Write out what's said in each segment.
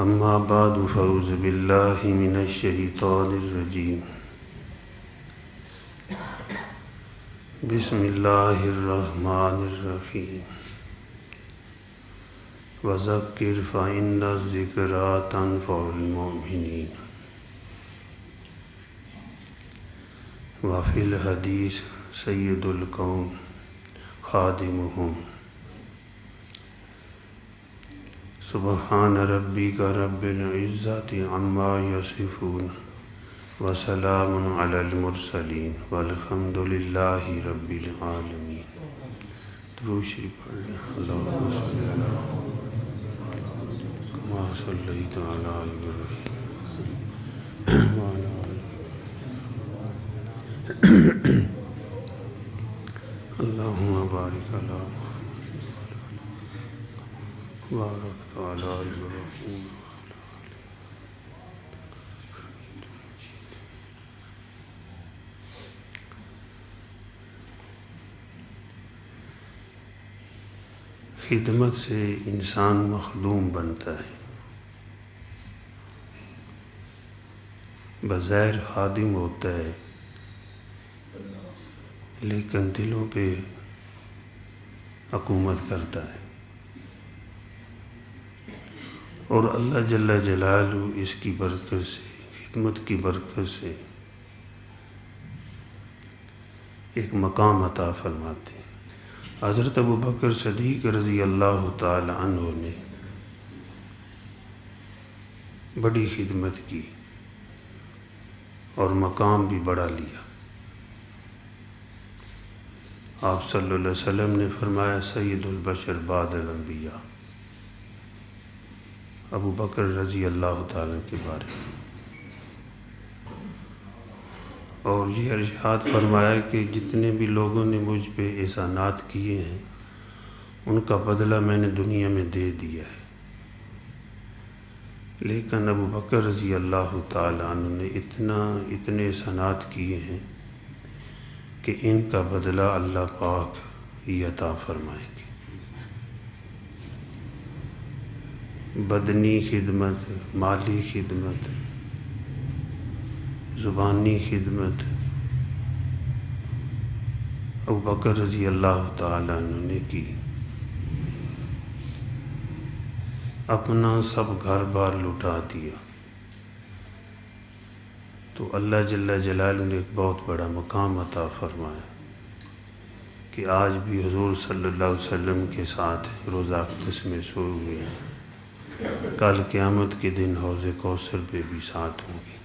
اما بعد فاعوذ باللہ من الشیطان الرجیم بسم اللہ الرحمن الرحیم وذکر فإن الذکریٰ تنفع المؤمنین وفی الحدیث سید القوم خادمہم سبحان ربک رب العزت عما یصفون وسلام علی المرسلین والحمد للہ رب العالمین۔ درود شریف پڑھ لیں۔ اللہم صلی علی کما صلیت علی ابراہیم وعلی آل اللہم بارک علی بارک علی ابراہیم۔ خدمت سے انسان مخدوم بنتا ہے، بظاہر خادم ہوتا ہے لیکن دلوں پہ حکومت کرتا ہے، اور اللہ جل جلالہ اس کی برکت سے، خدمت کی برکت سے ایک مقام عطا فرماتے ہیں۔ حضرت ابوبکر صدیق رضی اللہ تعالی عنہ نے بڑی خدمت کی اور مقام بھی بڑا لیا۔ آپ صلی اللہ علیہ وسلم نے فرمایا سید البشر بعد الانبیاء، ابو بکر رضی اللہ تعالیٰ کے بارے میں، اور یہ ارشاد فرمایا کہ جتنے بھی لوگوں نے مجھ پہ احسانات کیے ہیں ان کا بدلہ میں نے دنیا میں دے دیا ہے، لیکن ابو بکر رضی اللہ تعالیٰ عنہ نے اتنے احسانات کیے ہیں کہ ان کا بدلہ اللہ پاک ہی عطا فرمائیں گے۔ بدنی خدمت، مالی خدمت، زبانی خدمت ابو بکر رضی اللہ تعالیٰ عنہ نے کی، اپنا سب گھر بار لٹا دیا، تو اللہ جل جلالہ نے ایک بہت بڑا مقام عطا فرمایا کہ آج بھی حضور صلی اللہ علیہ وسلم کے ساتھ روزہ اقدس میں سوئے ہوئے ہیں، کل قیامت کے دن حوض کوثر پہ بھی ساتھ ہوں گے۔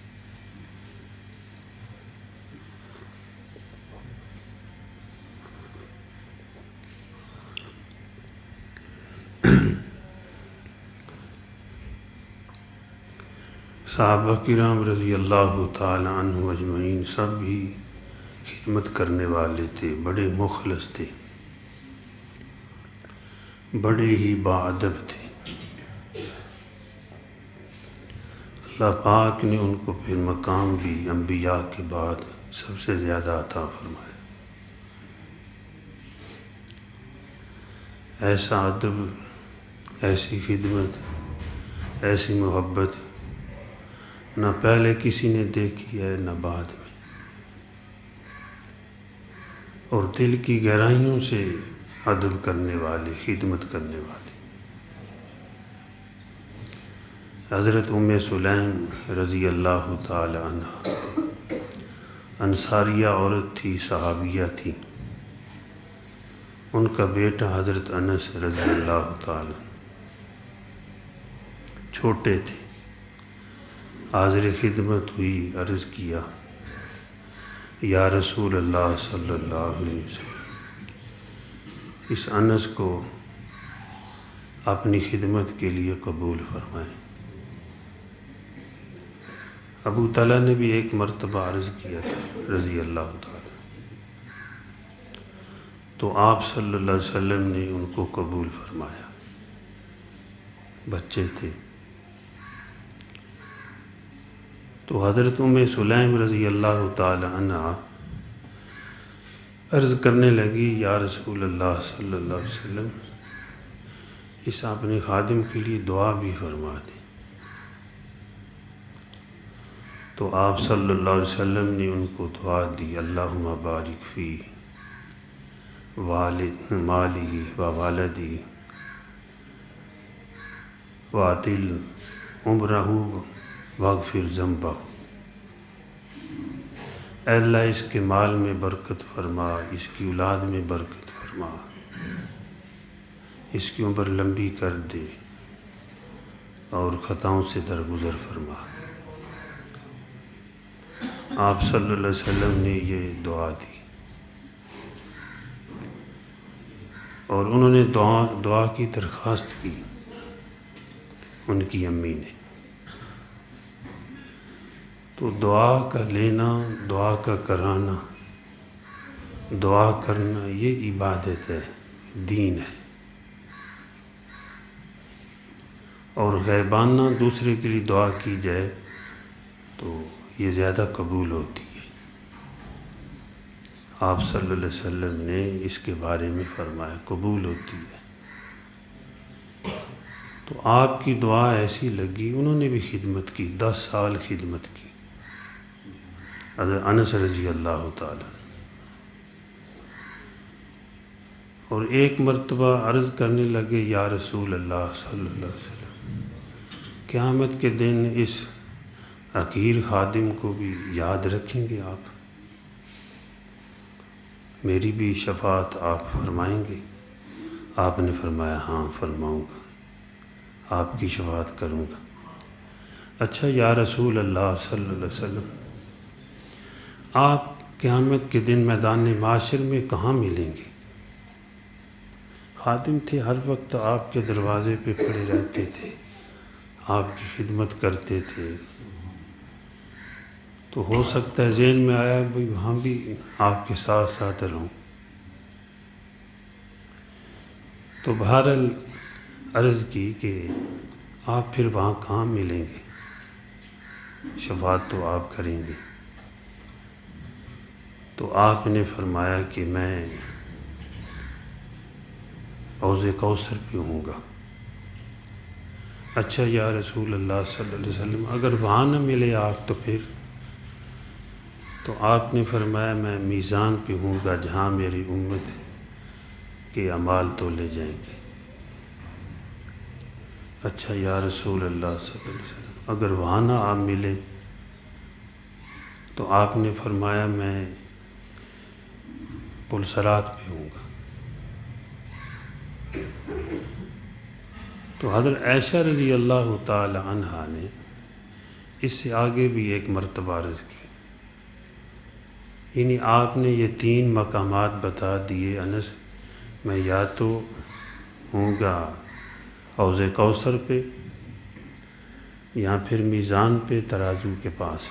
صحابہ کرام رضی اللہ تعالی عنہ اجمعین سب بھی خدمت کرنے والے تھے، بڑے مخلص تھے، بڑے ہی باادب تھے۔ اللہ پاک نے ان کو پھر مقام بھی انبیاء کے بعد سب سے زیادہ عطا فرمایا۔ ایسا ادب، ایسی خدمت، ایسی محبت نہ پہلے کسی نے دیکھی ہے نہ بعد میں، اور دل کی گہرائیوں سے ادب کرنے والے، خدمت کرنے والے۔ حضرت ام سلیم رضی اللہ تعالی عنہ انصاریہ عورت تھی، صحابیہ تھی، ان کا بیٹا حضرت انس رضی اللہ تعالی چھوٹے تھے، حاضر خدمت ہوئی، عرض کیا یا رسول اللہ صلی اللہ علیہ وسلم، اس انس کو اپنی خدمت کے لیے قبول فرمائیں۔ ابو طلحہ نے بھی ایک مرتبہ عرض کیا تھا رضی اللہ تعالی، تو آپ صلی اللہ علیہ وسلم نے ان کو قبول فرمایا، بچے تھے۔ تو حضرت ام سلیم رضی اللہ تعالی عنہ عرض کرنے لگی یا رسول اللہ صلی اللہ علیہ وسلم، اس اپنے خادم کے لیے دعا بھی فرما دیں۔ تو آپ صلی اللہ علیہ وسلم نے ان کو دعا دی، اللہم بارک فی مالہ و والدی واطل عمرہ واغفر ذنبہ۔ اے اللہ اس کے مال میں برکت فرما، اس کی اولاد میں برکت فرما، اس کی عمر لمبی کر دے اور خطاؤں سے درگزر فرما۔ آپ صلی اللہ علیہ وسلم نے یہ دعا دی اور انہوں نے دعا کی درخواست کی ان کی امی نے۔ تو دعا کا لینا، دعا کا کرانا، دعا کرنا یہ عبادت ہے، دین ہے، اور غیبانہ دوسرے کے لیے دعا کی جائے تو یہ زیادہ قبول ہوتی ہے۔ آپ صلی اللہ علیہ وسلم نے اس کے بارے میں فرمایا قبول ہوتی ہے۔ تو آپ کی دعا ایسی لگی، انہوں نے بھی خدمت کی، 10 سال خدمت کی، حضرت انس رضی اللہ تعالیٰ۔ اور ایک مرتبہ عرض کرنے لگے، یا رسول اللہ صلی اللہ علیہ وسلم، قیامت کے دن اس حقیر خادم کو بھی یاد رکھیں گے آپ؟ میری بھی شفاعت آپ فرمائیں گے؟ آپ نے فرمایا ہاں فرماؤں گا، آپ کی شفاعت کروں گا۔ اچھا یا رسول اللہ صلی اللہ علیہ وسلم، آپ قیامت کے دن میدان معاشر میں کہاں ملیں گے؟ خادم تھے، ہر وقت آپ کے دروازے پہ پڑے رہتے تھے، آپ کی خدمت کرتے تھے، تو ہو سکتا ہے ذہن میں آیا بھئی وہاں بھی آپ کے ساتھ ساتھ رہوں۔ تو بہرحال عرض کی کہ آپ پھر وہاں کہاں ملیں گے، شفاعت تو آپ کریں گے؟ تو آپ نے فرمایا کہ میں حوض کوثر پہ ہوں گا۔ اچھا یا رسول اللہ صلی اللہ علیہ وسلم، اگر وہاں نہ ملے آپ تو پھر؟ تو آپ نے فرمایا میں میزان پہ ہوں گا، جہاں میری امت کے اعمال تولے جائیں گے۔ اچھا یا رسول اللہ صلی اللہ علیہ وسلم، اگر وہاں نہ آپ ملے تو آپ نے فرمایا میں پل صراط پہ ہوں گا۔ تو حضرت عائشہ رضی اللہ تعالی عنہا نے اس سے آگے بھی ایک مرتبہ عرض کی، یعنی آپ نے یہ 3 مقامات بتا دیے، انس میں یا تو ہوں گا حوض کوثر پہ، یا پھر میزان پہ ترازو کے پاس،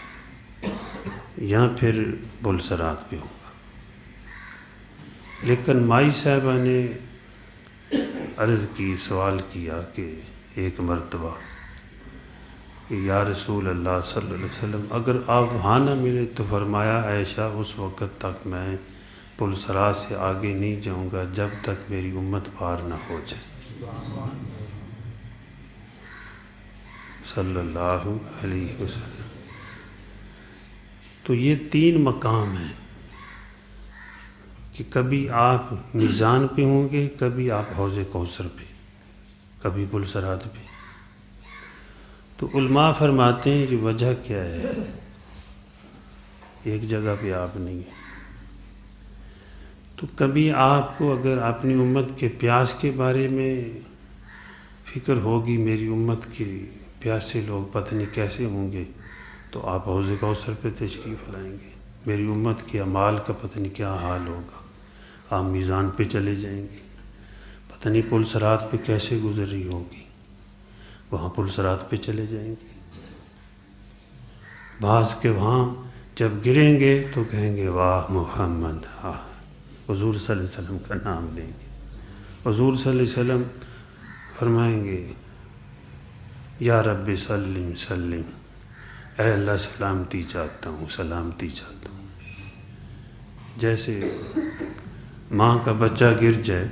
یا پھر پل صراط پہ ہوں گا۔ لیکن مائی صاحبہ نے عرض کی، سوال کیا کہ ایک مرتبہ کہ یا رسول اللہ صلی اللہ علیہ وسلم، اگر آپ وہاں نہ ملے تو فرمایا عائشہ اس وقت تک میں پل صراط سے آگے نہیں جاؤں گا جب تک میری امت پار نہ ہو جائے، صلی اللہ علیہ وسلم۔ تو یہ 3 مقام ہیں کہ کبھی آپ میزان پہ ہوں گے، کبھی آپ حوض کوثر پہ، کبھی پل صراط پہ۔ تو علماء فرماتے ہیں کہ وجہ کیا ہے، ایک جگہ پہ آپ نہیں ہیں۔ تو کبھی آپ کو اگر اپنی امت کے پیاس کے بارے میں فکر ہوگی، میری امت کے پیاسے لوگ پتہ نہیں کیسے ہوں گے، تو آپ حوض کوثر پہ تشریف لائیں گے۔ میری امت کے اعمال کا پتہ نہیں کیا حال ہوگا، آپ میزان پہ چلے جائیں گے، پتہ نہیں پل صراط پہ کیسے گزر رہی ہوگی، وہاں پل صراط پہ چلے جائیں گے۔ بعض کے وہاں جب گریں گے تو کہیں گے واہ محمد، حضور صلی اللہ علیہ وسلم کا نام لیں گے، حضور صلی اللہ علیہ وسلم فرمائیں گے یا رب سلم سلم، اے اللہ سلامتی چاہتا ہوں، سلامتی چاہتا ہوں۔ جیسے ماں کا بچہ گر جائے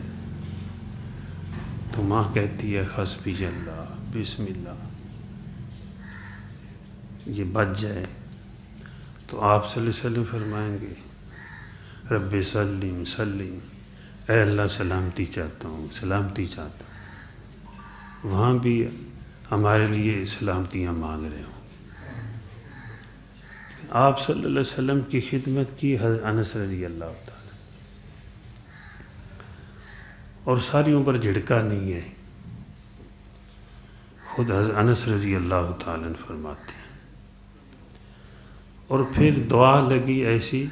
تو ماں کہتی ہے حسبی اللہ، بسم اللہ، یہ بچ جائے تو آپ صلی اللہ علیہ وسلم فرمائیں گے رب سلم سلم، اے اللہ سلامتی چاہتا ہوں، سلامتی چاہتا ہوں۔ وہاں بھی ہمارے لیے سلامتیاں مانگ رہے ہوں۔ آپ صلی اللہ علیہ وسلم کی خدمت کی حضرت انس رضی اللہ تعالیٰ، اور ساری عمر جھڑکا نہیں ہے۔ خود حضرت انس رضی اللہ تعالیٰ عنہ فرماتے ہیں، اور پھر دعا لگی ایسی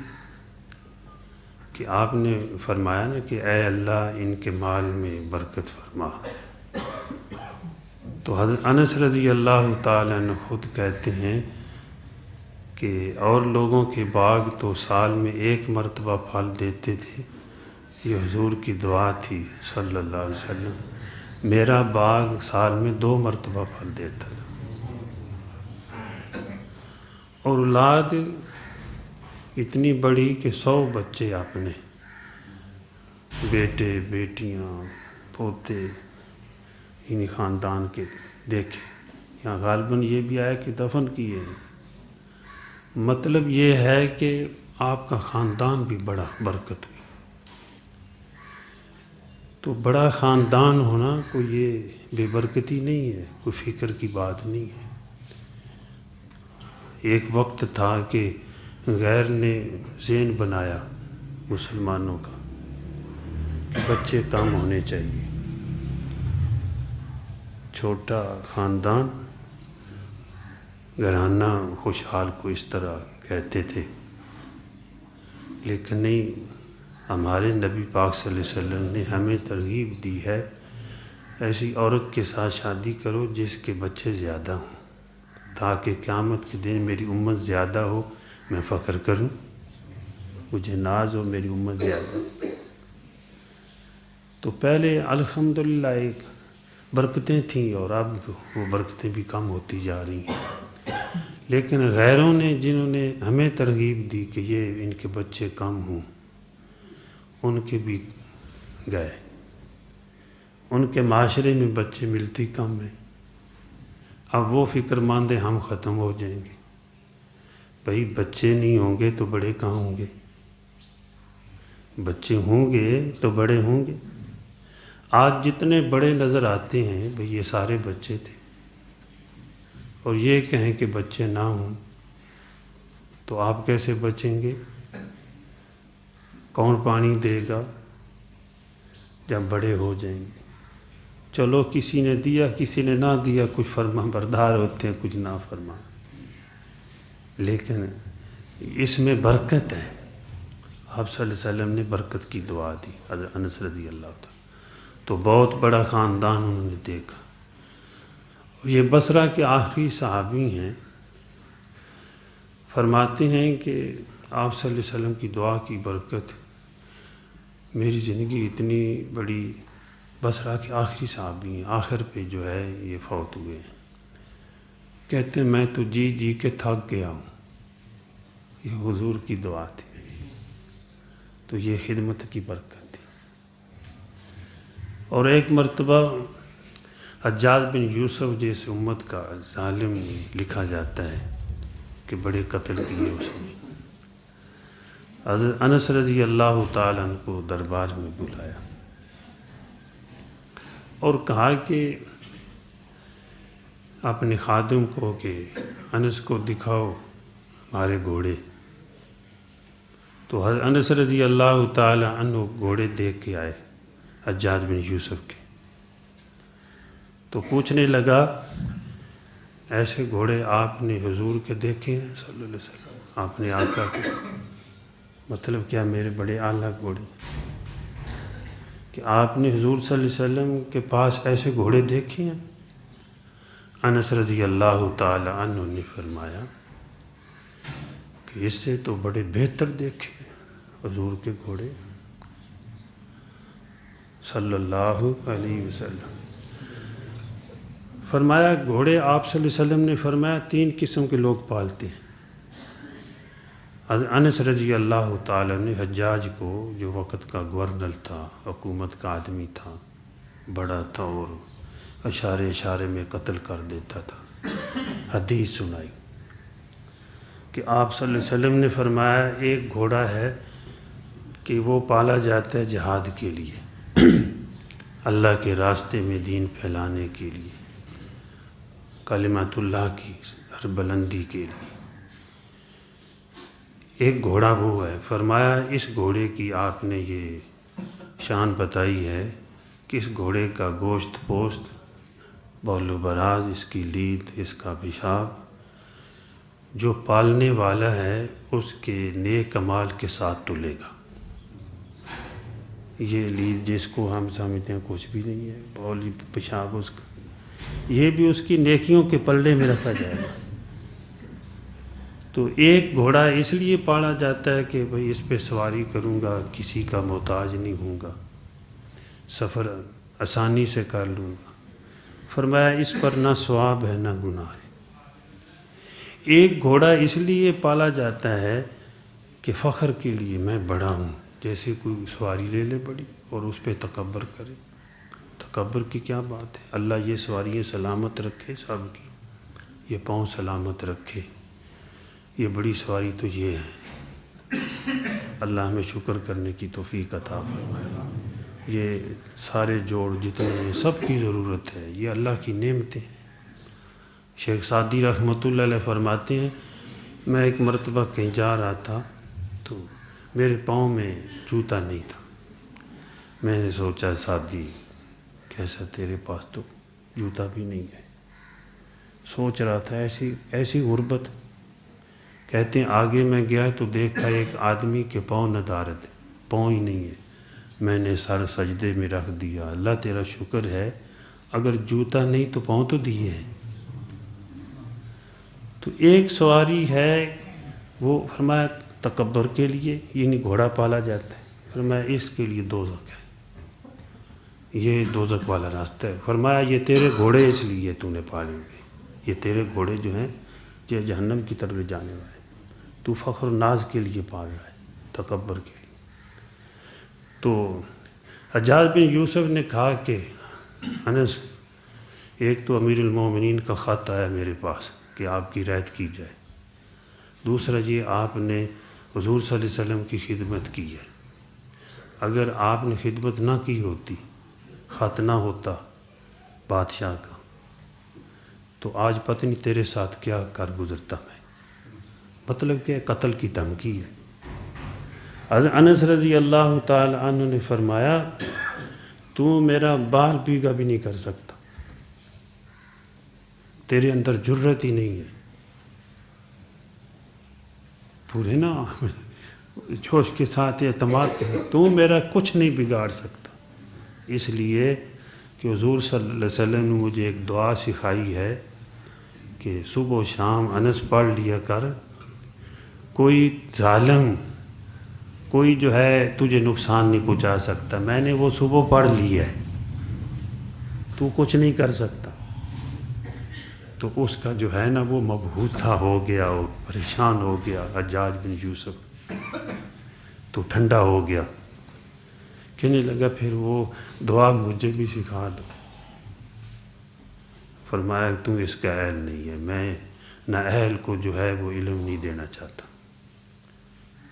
کہ آپ نے فرمایا نا کہ اے اللہ ان کے مال میں برکت فرما۔ تو حضرت انس رضی اللہ تعالیٰ عنہ خود کہتے ہیں کہ اور لوگوں کے باغ تو سال میں ایک مرتبہ پھل دیتے تھے، یہ حضور کی دعا تھی صلی اللہ علیہ وسلم، میرا باغ سال میں 2 مرتبہ پھل دیتا تھا۔ اور اولاد اتنی بڑی کہ 100 بچے آپ نے، بیٹے بیٹیاں پوتے انہی خاندان کے دیکھے۔ یہاں غالباً یہ بھی آیا کہ دفن کیے ہیں، مطلب یہ ہے کہ آپ کا خاندان بھی بڑا برکت ہوئی۔ تو بڑا خاندان ہونا کوئی یہ بے برکتی نہیں ہے، کوئی فکر کی بات نہیں ہے۔ ایک وقت تھا کہ غیر نے ذہن بنایا مسلمانوں کا کہ بچے کم ہونے چاہیے، چھوٹا خاندان گھرانہ خوشحال کو اس طرح کہتے تھے، لیکن نہیں، ہمارے نبی پاک صلی اللہ علیہ وسلم نے ہمیں ترغیب دی ہے ایسی عورت کے ساتھ شادی کرو جس کے بچے زیادہ ہوں، تاکہ قیامت کے دن میری امت زیادہ ہو، میں فخر کروں، مجھے ناز ہو میری امت زیادہ ہو۔ تو پہلے الحمدللہ ایک برکتیں تھیں، اور اب وہ برکتیں بھی کم ہوتی جا رہی ہیں، لیکن غیروں نے جنہوں نے ہمیں ترغیب دی کہ یہ ان کے بچے کم ہوں، ان کے بھی گئے، ان کے معاشرے میں بچے ملتی کم ہیں۔ اب وہ فکر ماندے ہم ختم ہو جائیں گے، بھئی بچے نہیں ہوں گے تو بڑے کہاں ہوں گے، بچے ہوں گے تو بڑے ہوں گے۔ آج جتنے بڑے نظر آتے ہیں بھئی یہ سارے بچے تھے، اور یہ کہیں کہ بچے نہ ہوں تو آپ کیسے بچیں گے؟ کون پانی دے گا جب بڑے ہو جائیں گے؟ چلو کسی نے دیا کسی نے نہ دیا، کچھ فرما بردار ہوتے ہیں کچھ نہ فرما، لیکن اس میں برکت ہے۔ آپ صلی اللہ علیہ وسلم نے برکت کی دعا دی حضرت انس رضی اللہ تعالیٰ، تو بہت بڑا خاندان انہوں نے دیکھا۔ اور یہ بصرہ کے آخری صحابی ہیں، فرماتے ہیں کہ آپ صلی اللہ علیہ وسلم کی دعا کی برکت میری زندگی اتنی بڑی، بصرہ کے آخری صحابی ہیں، آخر پہ جو ہے یہ فوت ہوئے ہیں۔ کہتے ہیں میں تو جی جی کے تھک گیا ہوں، یہ حضور کی دعا تھی، تو یہ خدمت کی برکت تھی۔ اور ایک مرتبہ حجاج بن یوسف جیسے امت کا ظالم لکھا جاتا ہے کہ بڑے قتل کیے اس نے، حضرت انس رضی اللہ تعالیٰ عنہ کو دربار میں بلایا اور کہا کہ اپنے خادم کو کہ انس کو دکھاؤ ہمارے گھوڑے۔ تو حضرت انس رضی اللہ تعالیٰ عنہ گھوڑے دیکھ کے آئے حجاج بن یوسف کے، تو پوچھنے لگا ایسے گھوڑے آپ نے حضور کے دیکھے ہیں صلی اللہ علیہ وسلم، آپ نے آقا کے؟ مطلب کیا میرے بڑے اعلیٰ گھوڑے کہ آپ نے حضور صلی اللہ علیہ وسلم کے پاس ایسے گھوڑے دیکھے ہیں؟ انس رضی اللہ تعالی عنہ نے فرمایا کہ اس سے تو بڑے بہتر دیکھے حضور کے گھوڑے صلی اللہ علیہ وسلم۔ فرمایا گھوڑے آپ صلی اللہ علیہ وسلم نے فرمایا 3 قسم کے لوگ پالتے ہیں۔ حضرت انس رضی اللہ تعالیٰ نے حجاج کو، جو وقت کا گورنر تھا، حکومت کا آدمی تھا، بڑا تھا اور اشارے اشارے میں قتل کر دیتا تھا، حدیث سنائی کہ آپ صلی اللہ علیہ وسلم نے فرمایا ایک گھوڑا ہے کہ وہ پالا جاتا ہے جہاد کے لیے، اللہ کے راستے میں دین پھیلانے کے لیے، کلمات اللہ کی بلندی کے لیے۔ ایک گھوڑا وہ ہے، فرمایا اس گھوڑے کی آپ نے یہ شان بتائی ہے کہ اس گھوڑے کا گوشت پوست، بول و براز، اس کی لید، اس کا پیشاب، جو پالنے والا ہے اس کے نیک اعمال کے ساتھ تلے گا۔ یہ لید جس کو ہم سمجھتے ہیں کچھ بھی نہیں ہے، بول پیشاب اس کا، یہ بھی اس کی نیکیوں کے پلڑے میں رکھا جائے گا۔ تو ایک گھوڑا اس لیے پالا جاتا ہے کہ بھئی اس پہ سواری کروں گا، کسی کا محتاج نہیں ہوں گا، سفر آسانی سے کر لوں گا۔ فرمایا اس پر نہ ثواب ہے نہ گناہ ہے۔ ایک گھوڑا اس لیے پالا جاتا ہے کہ فخر کے لیے، میں بڑا ہوں، جیسے کوئی سواری لے لے بڑی اور اس پہ تکبر کرے۔ تکبر کی کیا بات ہے؟ اللہ یہ سواریاں سلامت رکھے سب کی، یہ پاؤں سلامت رکھے، یہ بڑی سواری تو یہ ہے۔ اللہ ہمیں شکر کرنے کی توفیق عطا فرمائے۔ یہ سارے جوڑ جتنے ہیں سب کی ضرورت ہے، یہ اللہ کی نعمتیں ہیں۔ شیخ سعدی رحمۃ اللہ علیہ فرماتے ہیں، میں ایک مرتبہ کہیں جا رہا تھا تو میرے پاؤں میں جوتا نہیں تھا۔ میں نے سوچا سعدی کیسا تیرے پاس تو جوتا بھی نہیں ہے؟ سوچ رہا تھا ایسی غربت۔ کہتے ہیں آگے میں گیا تو دیکھا ایک آدمی کے پاؤں ندارت، پاؤں ہی نہیں ہے۔ میں نے سر سجدے میں رکھ دیا، اللہ تیرا شکر ہے، اگر جوتا نہیں تو پاؤں تو دیے ہیں۔ تو ایک سواری ہے، وہ فرمایا تکبر کے لیے، یعنی گھوڑا پالا جاتا ہے، فرمایا اس کے لیے دوزخ ہے، یہ دوزخ والا راستہ ہے۔ فرمایا یہ تیرے گھوڑے اس لیے تو نے پالے ہوئے، یہ تیرے گھوڑے جو ہیں یہ جہنم کی طرف جانے والے، تو فخر و ناز کے لیے پال رہا ہے، تکبر کے لیے۔ تو حجاج بن یوسف نے کہا کہ انس، ایک تو امیر المومنین کا خط آیا میرے پاس کہ آپ کی رعایت کی جائے، دوسرا یہ آپ نے حضور صلی اللہ علیہ وسلم کی خدمت کی ہے، اگر آپ نے خدمت نہ کی ہوتی، خط نہ ہوتا بادشاہ کا، تو آج پتہ نہیں تیرے ساتھ کیا کر گزرتا میں۔ مطلب کہ قتل کی دھمکی ہے۔ حضرت انس رضی اللہ تعالی عنہ نے فرمایا تو میرا بال بیگا بھی نہیں کر سکتا، تیرے اندر جرت ہی نہیں ہے، پورے نا جوش کے ساتھ اعتماد کے، تو میرا کچھ نہیں بگاڑ سکتا، اس لیے کہ حضور صلی اللہ علیہ وسلم نے مجھے ایک دعا سکھائی ہے کہ صبح و شام انس پڑھ لیا کر، کوئی ظالم، کوئی جو ہے تجھے نقصان نہیں پہنچا سکتا، میں نے وہ صبح پڑھ لی ہے، تو کچھ نہیں کر سکتا۔ تو اس کا جو ہے نا وہ مبہوتہ ہو گیا اور پریشان ہو گیا حجاج بن یوسف، تو ٹھنڈا ہو گیا، کہنے لگا پھر وہ دعا مجھے بھی سکھا دو۔ فرمایا تو اس کا اہل نہیں ہے، میں نہ اہل کو جو ہے وہ علم نہیں دینا چاہتا،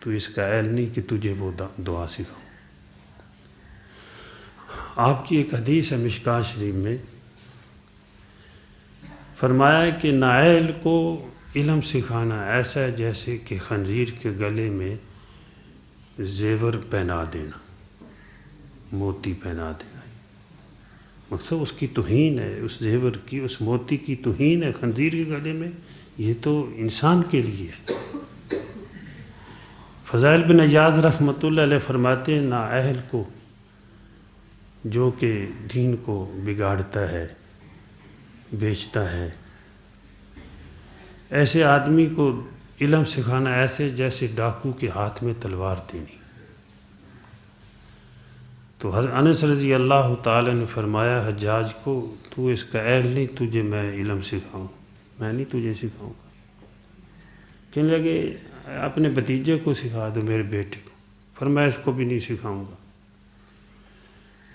تو اس کا اہل نہیں کہ تجھے وہ دعا سکھاؤں۔ آپ کی ایک حدیث ہے مشکوٰۃ شریف میں، فرمایا کہ نااہل کو علم سکھانا ایسا ہے جیسے کہ خنزیر کے گلے میں زیور پہنا دینا، موتی پہنا دینا، مقصد اس کی توہین ہے، اس زیور کی، اس موتی کی توہین ہے خنزیر کے گلے میں، یہ تو انسان کے لیے ہے۔ فضائل بن عیاض رحمۃ اللہ علیہ فرماتے ہیں نااہل کو جو کہ دین کو بگاڑتا ہے، بیچتا ہے، ایسے آدمی کو علم سکھانا ایسے جیسے ڈاکو کے ہاتھ میں تلوار دینی۔ تو حضرت انس رضی اللہ تعالی نے فرمایا حجاج کو تو اس کا اہل نہیں، تجھے میں علم سکھاؤں، میں نہیں تجھے سکھاؤں گا۔ کہنے لگے اپنے بھتیجے کو سکھا دو، میرے بیٹے کو، فرمایا اس کو بھی نہیں سکھاؤں گا۔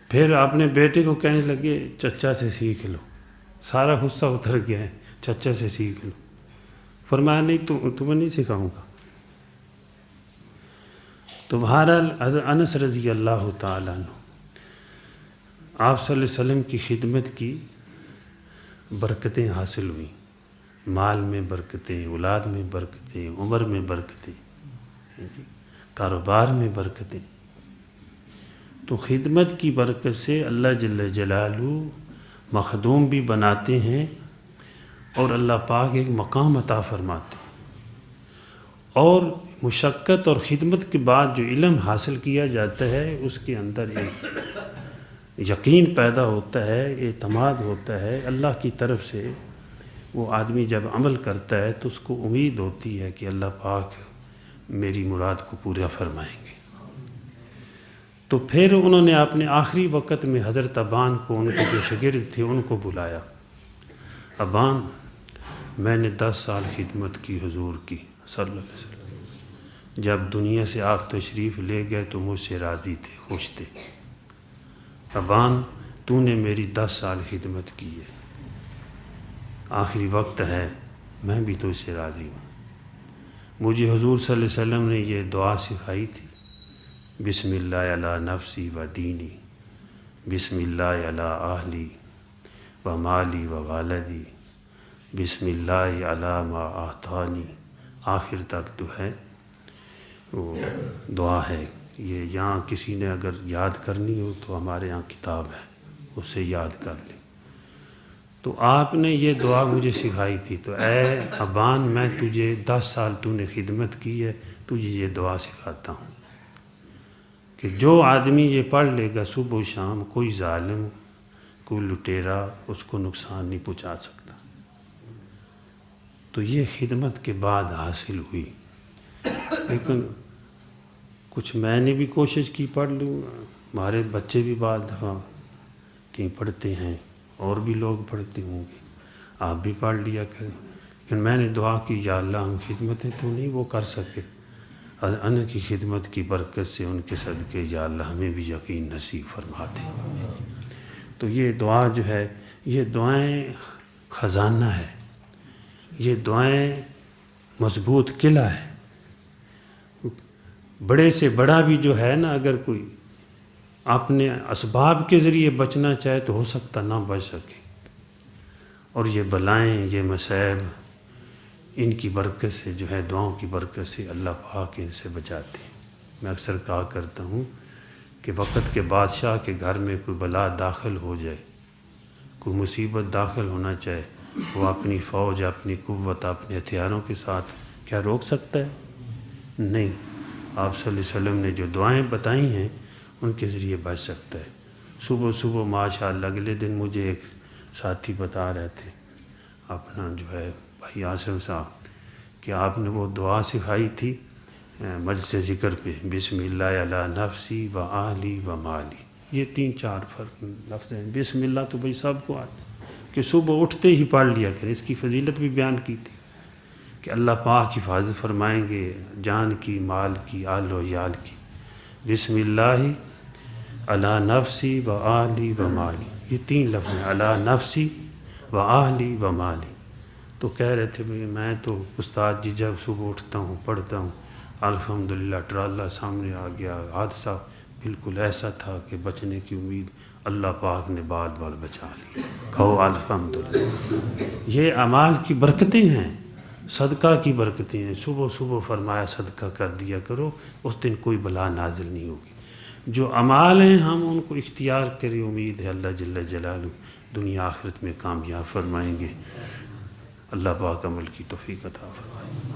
پھر اپنے بیٹے کو کہنے لگے چچا سے سیکھ لو، سارا غصہ اتر گیا ہے، چچا سے سیکھ لو۔ فرمایا نہیں تمہیں نہیں سکھاؤں گا۔ تو بہرحال حضرت انس رضی اللہ تعالیٰ عنہ آپ صلی اللہ علیہ وسلم کی خدمت کی برکتیں حاصل ہوئیں، مال میں برکتیں، اولاد میں برکتیں، عمر میں برکتیں، کاروبار میں برکتیں۔ تو خدمت کی برکت سے اللہ جل جلالہ مخدوم بھی بناتے ہیں اور اللہ پاک ایک مقام عطا فرماتے ہیں، اور مشقت اور خدمت کے بعد جو علم حاصل کیا جاتا ہے اس کے اندر ایک یقین پیدا ہوتا ہے، اعتماد ہوتا ہے اللہ کی طرف سے۔ وہ آدمی جب عمل کرتا ہے تو اس کو امید ہوتی ہے کہ اللہ پاک میری مراد کو پورا فرمائیں گے۔ تو پھر انہوں نے اپنے آخری وقت میں حضرت ابان کو، ان کے جو شاگرد تھے، ان کو بلایا۔ ابان، میں نے 10 سال خدمت کی حضور کی صلی اللہ علیہ وسلم، جب دنیا سے آپ تشریف لے گئے تو مجھ سے راضی تھے، خوش تھے۔ ابان، تو نے میری 10 سال خدمت کی ہے، آخری وقت ہے، میں بھی تو اس سے راضی ہوں۔ مجھے حضور صلی اللہ علیہ وسلم نے یہ دعا سکھائی تھی، بسم اللہ علی نفسی و دینی، بسم اللہ علی اہلی و مالی و والدی، بسم اللہ علی ما اعطانی، آخر تک تو ہے وہ دعا ہے۔ یہ یہاں کسی نے اگر یاد کرنی ہو تو ہمارے یہاں کتاب ہے، اسے یاد کر لیں۔ تو آپ نے یہ دعا مجھے سکھائی تھی، تو اے ابان، میں تجھے 10 سال تو نے خدمت کی ہے، تجھے یہ دعا سکھاتا ہوں کہ جو آدمی یہ پڑھ لے گا صبح و شام، کوئی ظالم، کوئی لٹیرا اس کو نقصان نہیں پہنچا سکتا۔ تو یہ خدمت کے بعد حاصل ہوئی، لیکن کچھ میں نے بھی کوشش کی پڑھ لوں، ہمارے بچے بھی بعض دفعہ کہیں پڑھتے ہیں، اور بھی لوگ پڑھتے ہوں گے، آپ بھی پڑھ لیا کریں، لیکن میں نے دعا کی یا اللہ ہم خدمتیں تو نہیں وہ کر سکے، ان کی خدمت کی برکت سے، ان کے صدقے یا اللہ ہمیں بھی یقین نصیب فرما دے۔ تو یہ دعا جو ہے، یہ دعائیں خزانہ ہے، یہ دعائیں مضبوط قلعہ ہے۔ بڑے سے بڑا بھی جو ہے نا، اگر کوئی اپنے اسباب کے ذریعے بچنا چاہے تو ہو سکتا نہ بچ سکے، اور یہ بلائیں، یہ مصائب، ان کی برکت سے جو ہے، دعاؤں کی برکت سے اللہ پاک ان سے بچاتے ہیں۔ میں اکثر کہا کرتا ہوں کہ وقت کے بادشاہ کے گھر میں کوئی بلا داخل ہو جائے، کوئی مصیبت داخل ہونا چاہے، وہ اپنی فوج، اپنی قوت، اپنے ہتھیاروں کے ساتھ کیا روک سکتا ہے؟ نہیں۔ آپ صلی اللہ علیہ وسلم نے جو دعائیں بتائی ہیں ان کے ذریعے بچ سکتا ہے۔ صبح صبح ماشاءاللہ اگلے دن مجھے ایک ساتھی بتا رہے تھے، اپنا جو ہے بھائی عاصم صاحب، کہ آپ نے وہ دعا سکھائی تھی مجلس ذکر پہ، بسم اللہ علی نفسی و اہلی و مالی، یہ 3-4 لفظ ہیں۔ بسم اللہ تو بھائی سب کو آتا ہے کہ صبح اٹھتے ہی پڑھ لیا کریں، اس کی فضیلت بھی بیان کی تھی کہ اللہ پاک حفاظت فرمائیں گے جان کی، مال کی، آل و عیال کی۔ بسم اللہ علی نفسی و اہلی و مالی، یہ 3 لفظ ہیں، علی نفسی و اہلی و مالی۔ تو کہہ رہے تھے بھئی میں تو استاد جی جب صبح اٹھتا ہوں پڑھتا ہوں، الحمدللہ ٹرالہ سامنے آ گیا، حادثہ بالکل ایسا تھا کہ بچنے کی امید، اللہ پاک نے بال بال بچا لی، کہو الحمدللہ۔ یہ اعمال کی برکتیں ہیں، صدقہ کی برکتیں ہیں۔ صبح صبح فرمایا صدقہ کر دیا کرو، اس دن کوئی بلا نازل نہیں ہوگی۔ جو اعمال ہیں ہم ان کو اختیار کریں، امید ہے اللہ جل جلالہ دنیا آخرت میں کامیاب فرمائیں گے۔ اللہ پاک عمل کی توفیق عطا فرمائے۔